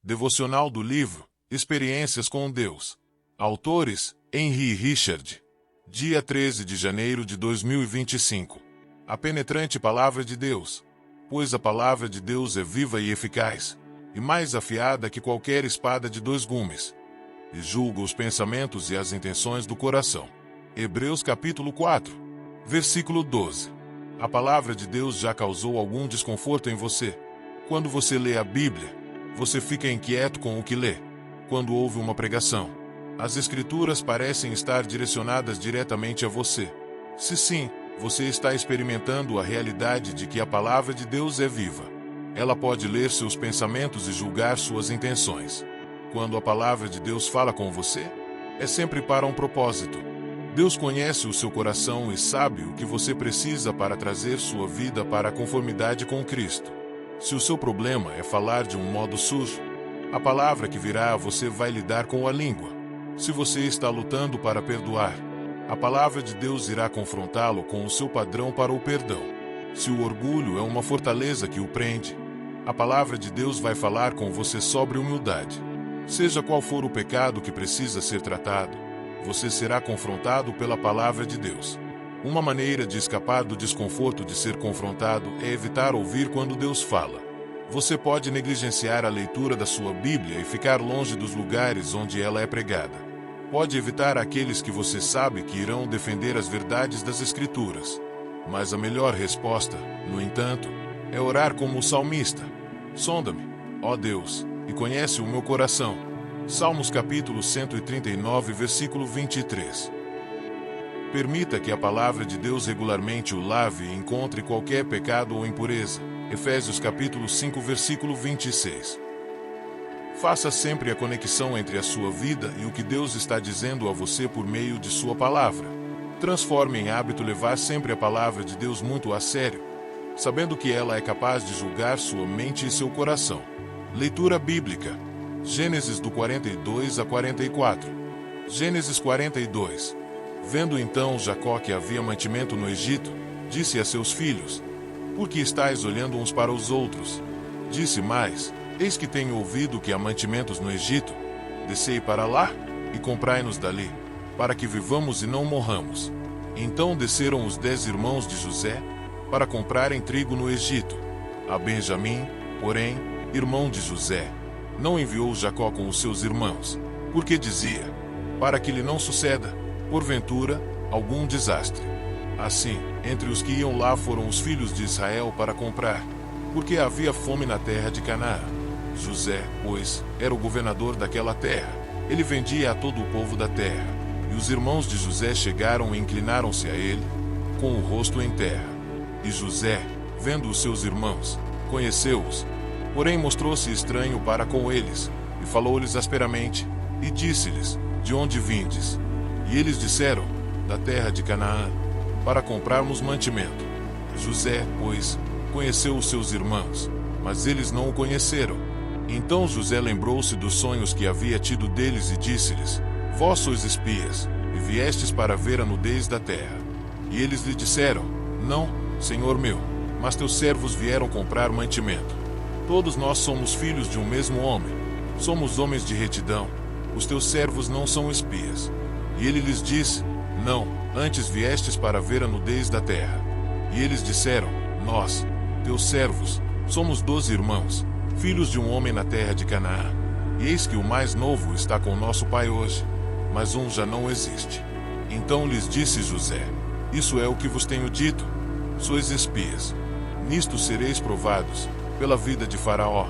Devocional do livro Experiências com Deus. Autores: Henry Richard. Dia 13 de janeiro de 2025. A penetrante Palavra de Deus. Pois a Palavra de Deus é viva e eficaz, e mais afiada que qualquer espada de dois gumes, e julga os pensamentos e as intenções do coração. Hebreus capítulo 4, versículo 12. A Palavra de Deus já causou algum desconforto em você? Quando você lê a Bíblia, você fica inquieto com o que lê. Quando ouve uma pregação, as Escrituras parecem estar direcionadas diretamente a você. Se sim, você está experimentando a realidade de que a Palavra de Deus é viva. Ela pode ler seus pensamentos e julgar suas intenções. Quando a Palavra de Deus fala com você, é sempre para um propósito. Deus conhece o seu coração e sabe o que você precisa para trazer sua vida para a conformidade com Cristo. Se o seu problema é falar de um modo sujo, a palavra que virá a você vai lidar com a língua. Se você está lutando para perdoar, a palavra de Deus irá confrontá-lo com o seu padrão para o perdão. Se o orgulho é uma fortaleza que o prende, a palavra de Deus vai falar com você sobre humildade. Seja qual for o pecado que precisa ser tratado, você será confrontado pela palavra de Deus. Uma maneira de escapar do desconforto de ser confrontado é evitar ouvir quando Deus fala. Você pode negligenciar a leitura da sua Bíblia e ficar longe dos lugares onde ela é pregada. Pode evitar aqueles que você sabe que irão defender as verdades das Escrituras. Mas a melhor resposta, no entanto, é orar como o salmista. Sonda-me, ó Deus, e conhece o meu coração. Salmos capítulo 139, versículo 23. Permita que a palavra de Deus regularmente o lave e encontre qualquer pecado ou impureza. Efésios capítulo 5, versículo 26. Faça sempre a conexão entre a sua vida e o que Deus está dizendo a você por meio de sua palavra. Transforme em hábito levar sempre a palavra de Deus muito a sério, sabendo que ela é capaz de julgar sua mente e seu coração. Leitura bíblica. Gênesis do 42 a 44. Gênesis 42. Vendo então Jacó que havia mantimento no Egito, disse a seus filhos: Por que estáis olhando uns para os outros? Disse mais: Eis que tenho ouvido que há mantimentos no Egito. Descei para lá, e comprai-nos dali, para que vivamos e não morramos. Então desceram os 10 irmãos de José, para comprarem trigo no Egito. A Benjamim, porém, irmão de José, não enviou Jacó com os seus irmãos, porque dizia: Para que lhe não suceda, porventura, algum desastre. Assim, entre os que iam lá foram os filhos de Israel para comprar, porque havia fome na terra de Canaã. José, pois, era o governador daquela terra. Ele vendia a todo o povo da terra. E os irmãos de José chegaram e inclinaram-se a ele, com o rosto em terra. E José, vendo os seus irmãos, conheceu-os, porém mostrou-se estranho para com eles, e falou-lhes asperamente, e disse-lhes: De onde vindes? E eles disseram: Da terra de Canaã, para comprarmos mantimento. José, pois, conheceu os seus irmãos, mas eles não o conheceram. Então José lembrou-se dos sonhos que havia tido deles e disse-lhes: Vós sois espias, e viestes para ver a nudez da terra. E eles lhe disseram: Não, senhor meu, mas teus servos vieram comprar mantimento. Todos nós somos filhos de um mesmo homem. Somos homens de retidão. Os teus servos não são espias. E ele lhes disse: Não, antes viestes para ver a nudez da terra. E eles disseram: Nós, teus servos, somos 12 irmãos, filhos de um homem na terra de Canaã. E eis que o mais novo está com nosso pai hoje, mas um já não existe. Então lhes disse José: Isso é o que vos tenho dito. Sois espias. Nisto sereis provados, pela vida de Faraó.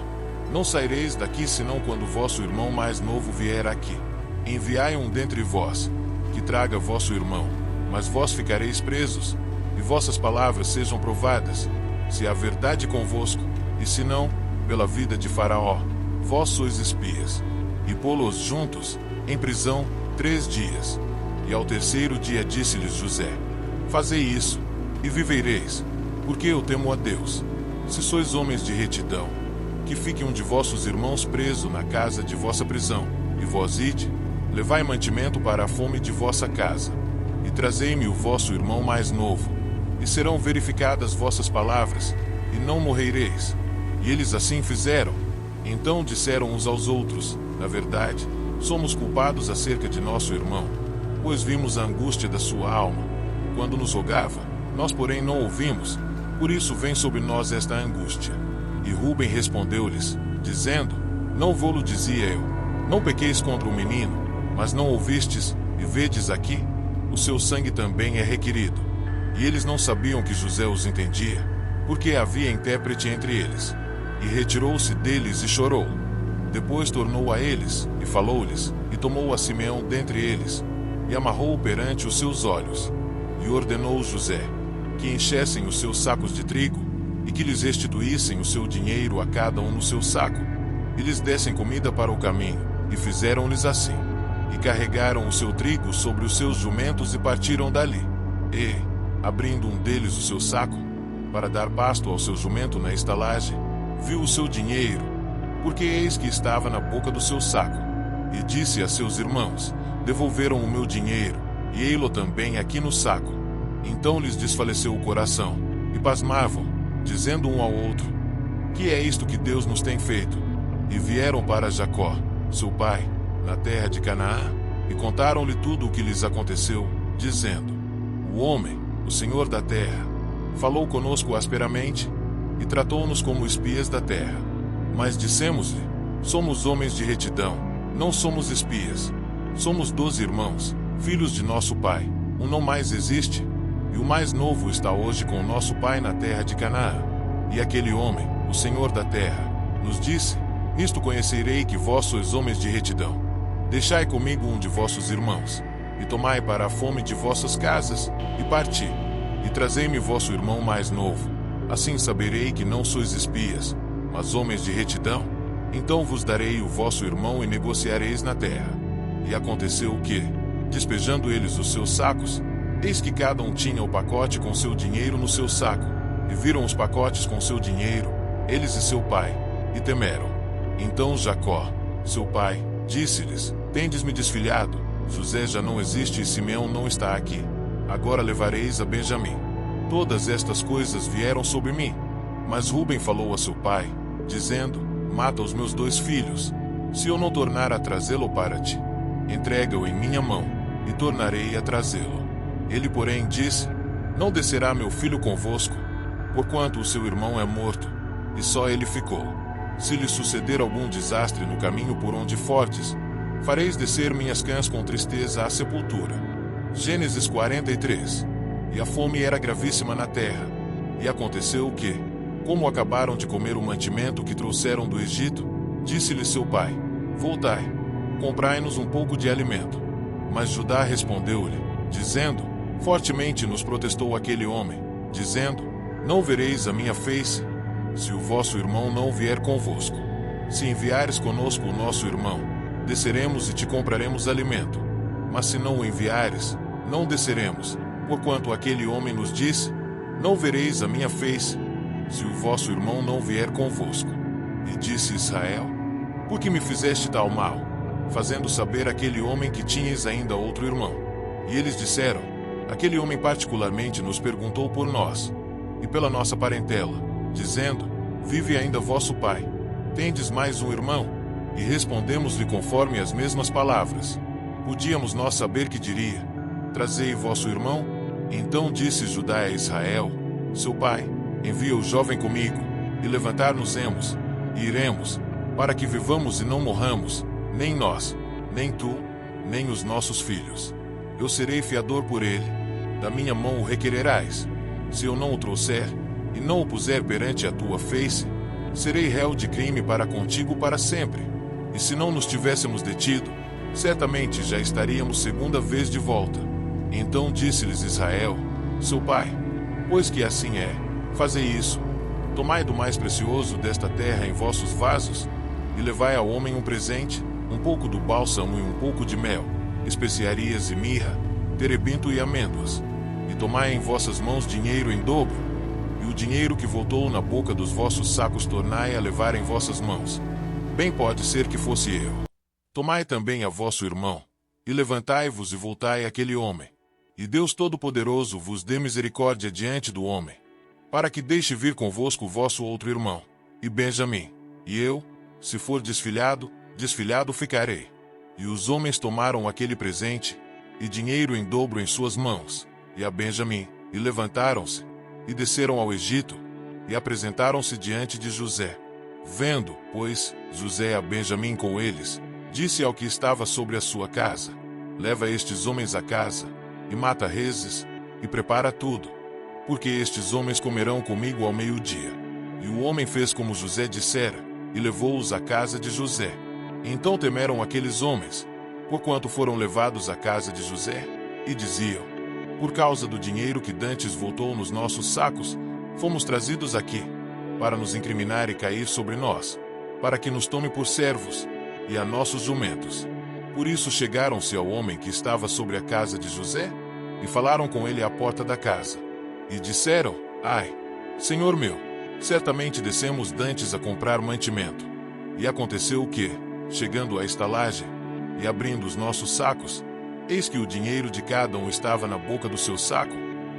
Não saireis daqui senão quando vosso irmão mais novo vier aqui. Enviai um dentre vós, que traga vosso irmão, mas vós ficareis presos, e vossas palavras sejam provadas, se há verdade convosco, e se não, pela vida de Faraó, vós sois espias. E pô-los juntos, em prisão, 3 dias. E ao terceiro dia disse-lhes José: Fazei isso, e vivereis, porque eu temo a Deus. Se sois homens de retidão, que fique um de vossos irmãos preso na casa de vossa prisão, e vós ide, levai mantimento para a fome de vossa casa, e trazei-me o vosso irmão mais novo, e serão verificadas vossas palavras, e não morrereis. E eles assim fizeram. Então disseram uns aos outros: na verdade, somos culpados acerca de nosso irmão, pois vimos a angústia da sua alma, quando nos rogava, nós porém não ouvimos, por isso vem sobre nós esta angústia. E Rúben respondeu-lhes, dizendo: não vô-lo dizia eu, não pequeis contra o menino, mas não ouvistes, e vedes aqui, o seu sangue também é requerido. E eles não sabiam que José os entendia, porque havia intérprete entre eles. E retirou-se deles e chorou. Depois tornou a eles, e falou-lhes, e tomou a Simeão dentre eles, e amarrou-o perante os seus olhos. E ordenou José, que enchessem os seus sacos de trigo, e que lhes restituíssem o seu dinheiro a cada um no seu saco, e lhes dessem comida para o caminho, e fizeram-lhes assim. E carregaram o seu trigo sobre os seus jumentos e partiram dali. E, abrindo um deles o seu saco, para dar pasto ao seu jumento na estalagem, viu o seu dinheiro, porque eis que estava na boca do seu saco. E disse a seus irmãos: devolveram o meu dinheiro, e ei-lo também aqui no saco. Então lhes desfaleceu o coração, e pasmavam, dizendo um ao outro: que é isto que Deus nos tem feito? E vieram para Jacó, seu pai, na terra de Canaã, e contaram-lhe tudo o que lhes aconteceu, dizendo: o homem, o Senhor da terra, falou conosco asperamente, e tratou-nos como espias da terra. Mas dissemos-lhe: somos homens de retidão, não somos espias. Somos 12 irmãos, filhos de nosso pai, um não mais existe, e o mais novo está hoje com nosso pai na terra de Canaã. E aquele homem, o Senhor da terra, nos disse: nisto conhecerei que vós sois homens de retidão. Deixai comigo um de vossos irmãos, e tomai para a fome de vossas casas, e parti, e trazei-me vosso irmão mais novo. Assim saberei que não sois espias, mas homens de retidão. Então vos darei o vosso irmão e negociareis na terra. E aconteceu que, despejando eles os seus sacos, eis que cada um tinha o pacote com seu dinheiro no seu saco. E viram os pacotes com seu dinheiro, eles e seu pai, e temeram. Então Jacó, seu pai, disse-lhes: tendes-me desfilhado, José já não existe e Simeão não está aqui. Agora levareis a Benjamim. Todas estas coisas vieram sobre mim. Mas Rúben falou a seu pai, dizendo: mata os meus 2 filhos. Se eu não tornar a trazê-lo para ti, entrega-o em minha mão, e tornarei a trazê-lo. Ele, porém, disse: não descerá meu filho convosco, porquanto o seu irmão é morto, e só ele ficou. Se lhe suceder algum desastre no caminho por onde fortes, fareis descer minhas cãs com tristeza à sepultura. Gênesis 43. E a fome era gravíssima na terra. E aconteceu que, como acabaram de comer o mantimento que trouxeram do Egito, disse-lhe seu pai: voltai, comprai-nos um pouco de alimento. Mas Judá respondeu-lhe, dizendo: fortemente nos protestou aquele homem, dizendo: não vereis a minha face, se o vosso irmão não vier convosco. Se enviares conosco o nosso irmão, desceremos e te compraremos alimento. Mas se não o enviares, não desceremos, porquanto aquele homem nos disse: não vereis a minha face, se o vosso irmão não vier convosco. E disse Israel: por que me fizeste tal mal, fazendo saber aquele homem que tinhas ainda outro irmão? E eles disseram: aquele homem particularmente nos perguntou por nós, e pela nossa parentela, dizendo: vive ainda vosso pai? Tendes mais um irmão? E respondemos-lhe conforme as mesmas palavras. Podíamos nós saber que diria: trazei vosso irmão? Então disse Judá a Israel, seu pai: envia o jovem comigo, e levantar-nos-emos, e iremos, para que vivamos e não morramos, nem nós, nem tu, nem os nossos filhos. Eu serei fiador por ele, da minha mão o requererás. Se eu não o trouxer, e não o puser perante a tua face, serei réu de crime para contigo para sempre. E se não nos tivéssemos detido, certamente já estaríamos segunda vez de volta. Então disse-lhes Israel, seu pai: pois que assim é, fazei isso. Tomai do mais precioso desta terra em vossos vasos, e levai ao homem um presente, um pouco do bálsamo e um pouco de mel, especiarias e mirra, terebinto e amêndoas. E tomai em vossas mãos dinheiro em dobro, e o dinheiro que voltou na boca dos vossos sacos tornai a levar em vossas mãos. Bem pode ser que fosse eu. Tomai também a vosso irmão, e levantai-vos e voltai àquele homem. E Deus Todo-Poderoso vos dê misericórdia diante do homem, para que deixe vir convosco o vosso outro irmão, e Benjamim, e eu, se for desfilhado, desfilhado ficarei. E os homens tomaram aquele presente, e dinheiro em dobro em suas mãos, e a Benjamim, e levantaram-se, e desceram ao Egito, e apresentaram-se diante de José. Vendo, pois, José a Benjamim com eles, disse ao que estava sobre a sua casa: leva estes homens à casa, e mata reses, e prepara tudo, porque estes homens comerão comigo ao meio-dia. E o homem fez como José dissera, e levou-os à casa de José. Então temeram aqueles homens, porquanto foram levados à casa de José, e diziam: por causa do dinheiro que dantes voltou nos nossos sacos, fomos trazidos aqui, para nos incriminar e cair sobre nós, para que nos tome por servos, e a nossos jumentos. Por isso chegaram-se ao homem que estava sobre a casa de José, e falaram com ele à porta da casa. E disseram: ai, senhor meu, certamente descemos dantes a comprar mantimento. E aconteceu o que, chegando à estalagem, e abrindo os nossos sacos, eis que o dinheiro de cada um estava na boca do seu saco,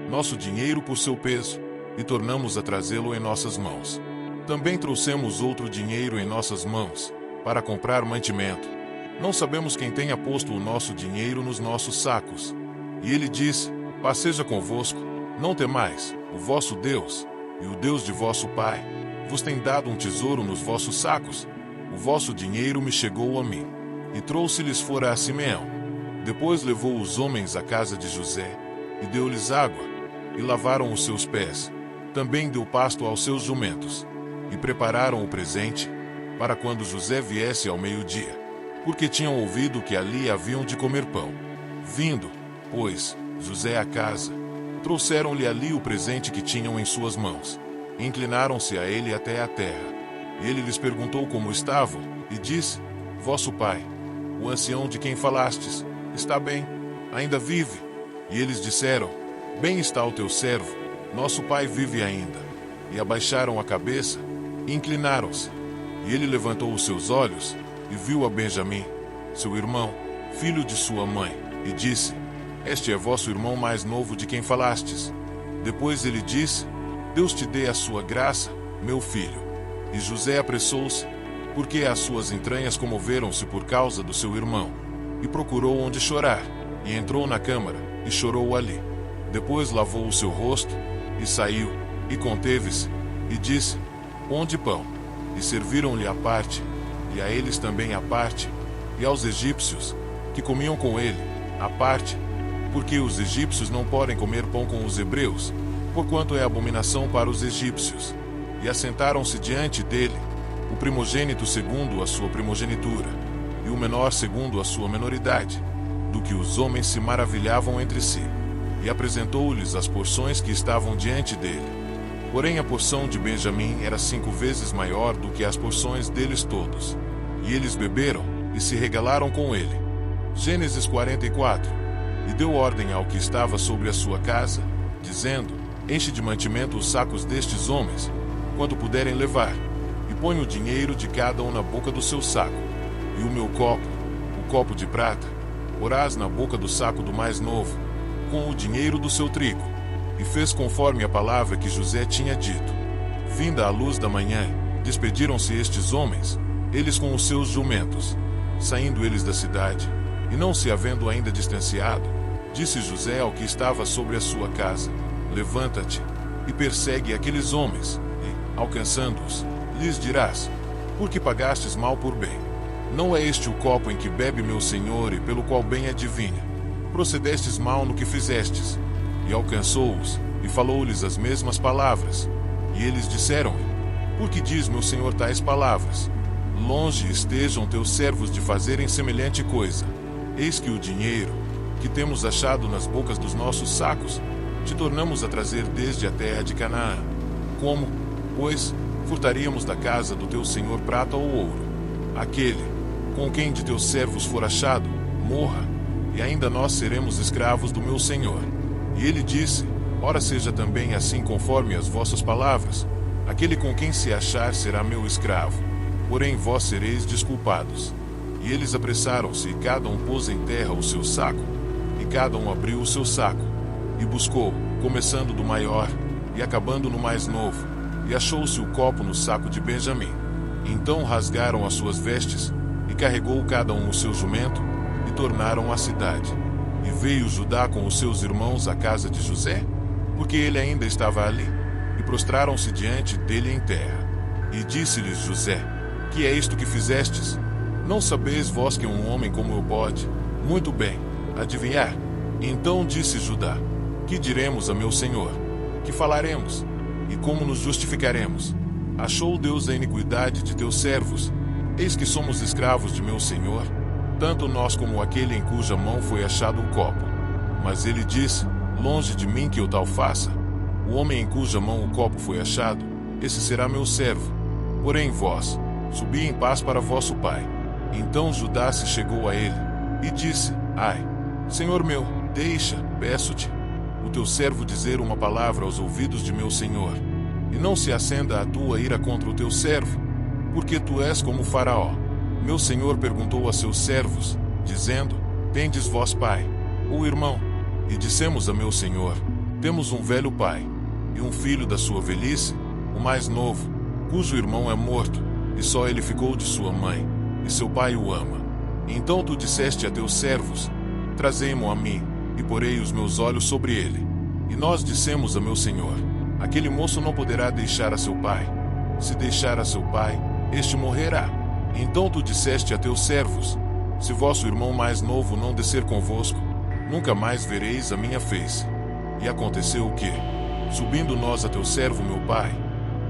nosso dinheiro por seu peso, e tornamos a trazê-lo em nossas mãos. Também trouxemos outro dinheiro em nossas mãos, para comprar mantimento. Não sabemos quem tenha posto o nosso dinheiro nos nossos sacos. E ele disse: paz seja convosco, não temais, o vosso Deus, e o Deus de vosso pai, vos tem dado um tesouro nos vossos sacos. O vosso dinheiro me chegou a mim. E trouxe-lhes fora a Simeão. Depois levou os homens à casa de José, e deu-lhes água, e lavaram os seus pés. Também deu pasto aos seus jumentos. E prepararam o presente, para quando José viesse ao meio-dia, porque tinham ouvido que ali haviam de comer pão. Vindo, pois, José à casa, trouxeram-lhe ali o presente que tinham em suas mãos. Inclinaram-se a ele até a terra. E ele lhes perguntou como estavam, e disse: vosso pai, o ancião de quem falastes, está bem, ainda vive? E eles disseram: bem está o teu servo, nosso pai vive ainda. E abaixaram a cabeça, e inclinaram-se. E ele levantou os seus olhos, e viu a Benjamim, seu irmão, filho de sua mãe, e disse: este é vosso irmão mais novo de quem falastes. Depois ele disse: Deus te dê a sua graça, meu filho. E José apressou-se, porque as suas entranhas comoveram-se por causa do seu irmão, e procurou onde chorar, e entrou na câmara, e chorou ali. Depois lavou o seu rosto, e saiu, e conteve-se, e disse: ponde pão. E serviram-lhe à parte, e a eles também à parte, e aos egípcios, que comiam com ele, à parte, porque os egípcios não podem comer pão com os hebreus, porquanto é abominação para os egípcios. E assentaram-se diante dele, o primogênito segundo a sua primogenitura, e o menor segundo a sua menoridade, do que os homens se maravilhavam entre si. E apresentou-lhes as porções que estavam diante dele. Porém a porção de Benjamim era 5 vezes maior do que as porções deles todos. E eles beberam, e se regalaram com ele. Gênesis 44. E deu ordem ao que estava sobre a sua casa, dizendo: enche de mantimento os sacos destes homens, quanto puderem levar, e põe o dinheiro de cada um na boca do seu saco. E o meu copo, o copo de prata, porás na boca do saco do mais novo, com o dinheiro do seu trigo. E fez conforme a palavra que José tinha dito. Vinda a luz da manhã, despediram-se estes homens, eles com os seus jumentos. Saindo eles da cidade, e não se havendo ainda distanciado, disse José ao que estava sobre a sua casa: levanta-te, e persegue aqueles homens, e, alcançando-os, lhes dirás: por que pagastes mal por bem? Não é este o copo em que bebe meu senhor e pelo qual bem adivinha? Procedestes mal no que fizestes. E alcançou-os, e falou-lhes as mesmas palavras. E eles disseram-lhe: por que diz meu senhor tais palavras? Longe estejam teus servos de fazerem semelhante coisa. Eis que o dinheiro, que temos achado nas bocas dos nossos sacos, te tornamos a trazer desde a terra de Canaã. Como, pois, furtaríamos da casa do teu senhor prata ou ouro? Aquele, com quem de teus servos for achado, morra, e ainda nós seremos escravos do meu senhor. E ele disse: ora seja também assim conforme as vossas palavras. Aquele com quem se achar será meu escravo, porém vós sereis desculpados. E eles apressaram-se, e cada um pôs em terra o seu saco, e cada um abriu o seu saco, e buscou, começando do maior, e acabando no mais novo, e achou-se o copo no saco de Benjamim. Então rasgaram as suas vestes, e carregou cada um o seu jumento, e tornaram à cidade. E veio Judá com os seus irmãos à casa de José, porque ele ainda estava ali, e prostraram-se diante dele em terra. E disse-lhes José: Que é isto que fizestes? Não sabeis vós que um homem como eu pode, muito bem, adivinhar? Então disse Judá: Que diremos a meu senhor? Que falaremos? E como nos justificaremos? Achou Deus a iniquidade de teus servos? Eis que somos escravos de meu senhor, tanto nós como aquele em cuja mão foi achado o copo. Mas ele disse: Longe de mim que eu tal faça. O homem em cuja mão o copo foi achado, esse será meu servo. Porém vós, subi em paz para vosso pai. Então Judá se chegou a ele, e disse: Ai, senhor meu, deixa, peço-te, o teu servo dizer uma palavra aos ouvidos de meu senhor, e não se acenda a tua ira contra o teu servo, porque tu és como Faraó. Meu senhor perguntou a seus servos, dizendo: Tendes vós pai, ou irmão? E dissemos a meu senhor: Temos um velho pai, e um filho da sua velhice, o mais novo, cujo irmão é morto, e só ele ficou de sua mãe, e seu pai o ama. Então tu disseste a teus servos: Trazei-mo a mim, e porei os meus olhos sobre ele. E nós dissemos a meu senhor: Aquele moço não poderá deixar a seu pai. Se deixar a seu pai, este morrerá. Então tu disseste a teus servos: Se vosso irmão mais novo não descer convosco, nunca mais vereis a minha face. E aconteceu o que, subindo nós a teu servo meu pai,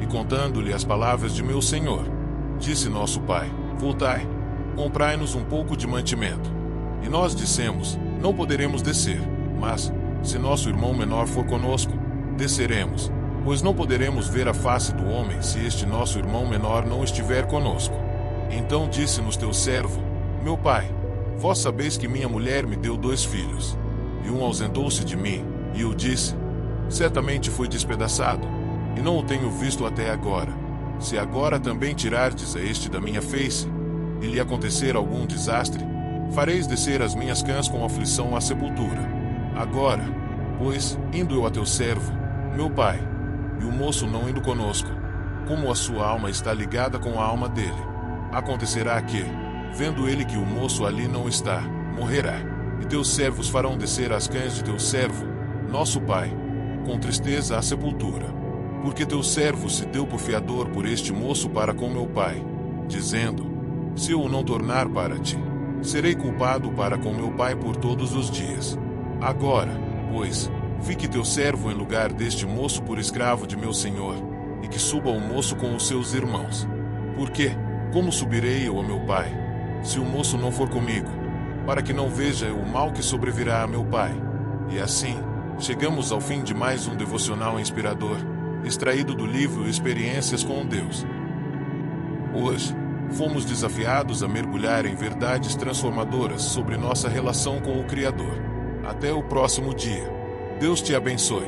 e contando-lhe as palavras de meu senhor, disse nosso pai: Voltai, comprai-nos um pouco de mantimento. E nós dissemos: Não poderemos descer, mas, se nosso irmão menor for conosco, desceremos, pois não poderemos ver a face do homem se este nosso irmão menor não estiver conosco. Então disse-nos teu servo: Meu pai, vós sabeis que minha mulher me deu 2 filhos, e um ausentou-se de mim, e eu disse: Certamente foi despedaçado, e não o tenho visto até agora. Se agora também tirardes a este da minha face, e lhe acontecer algum desastre, fareis descer as minhas cãs com aflição à sepultura. Agora, pois, indo eu a teu servo, meu pai, e o moço não indo conosco, como a sua alma está ligada com a alma dele, acontecerá que, vendo ele que o moço ali não está, morrerá. E teus servos farão descer as cães de teu servo, nosso pai, com tristeza à sepultura. Porque teu servo se deu por fiador por este moço para com meu pai, dizendo: Se eu o não tornar para ti, serei culpado para com meu pai por todos os dias. Agora, pois, fique teu servo em lugar deste moço por escravo de meu senhor, e que suba o moço com os seus irmãos. Porque, como subirei eu a meu pai, se o moço não for comigo, para que não veja eu o mal que sobrevirá a meu pai? E assim, chegamos ao fim de mais um devocional inspirador, extraído do livro Experiências com Deus. Hoje, fomos desafiados a mergulhar em verdades transformadoras sobre nossa relação com o Criador. Até o próximo dia. Deus te abençoe.